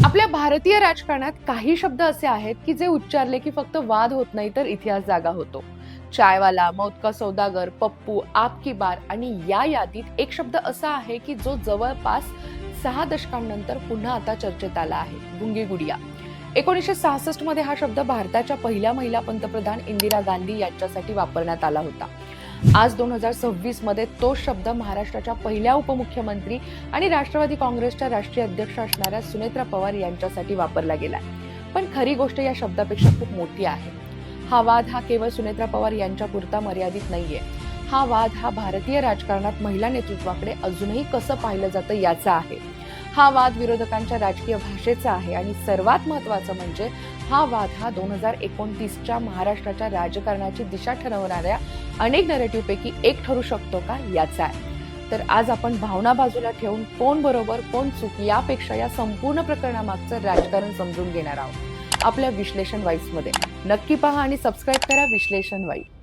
आपल्या भारतीय राजकारणात काही शब्द असे आहेत की जे उच्चारले की फक्त वाद होत नाही तर इतिहास जागा होतो. चायवाला, मौत का सौदागर, पप्पू, आप की बार आणि या यादीत एक शब्द असा आहे की जो जवळपास 6 दशकांनंतर पुन्हा आता चर्चेत आला आहे, गुंगी गुडिया. 1966 मध्ये हा शब्द भारताच्या पहिल्या महिला पंतप्रधान इंदिरा गांधी यांच्यासाठी वापरण्यात आला होता. आज 2026 मध्ये तो शब्द महाराष्ट्राच्या पहिल्या उपमुख्यमंत्री आणि राष्ट्रवादी काँग्रेसच्या राष्ट्रीय अध्यक्ष असणाऱ्या सुनेत्रा पवार यांच्यासाठी वापरला गेलाय. पण खरी गोष्ट या शब्दापेक्षा खूप मोठी आहे. हा वाद हा केवळ सुनेत्रा पवार यांच्यापुरता मर्यादित नाहीये. हा वाद हा भारतीय राजकारणात महिला नेतृत्वाकडे अजूनही कसं पाहिलं जातं याचा आहे. हा वाद विरोधकांच्या राजकीय भाषेचा आहे आणि सर्वात महत्त्वाचं म्हणजे हा वाद हा 2029च्या महाराष्ट्राच्या राजकारणाची दिशा ठरवणाऱ्या अनेक नरेटिव्ह पैकी एक ठरू शकतो का याचा आहे. तर आज आपण भावना बाजूला ठेवून कोण बरोबर कोण चूक यापेक्षा या संपूर्ण प्रकरणामागचं राजकारण समजून घेणार आहोत आपल्या विश्लेषण वाईज मध्ये. नक्की पहा आणि सबस्क्राईब करा विश्लेषण वाईज.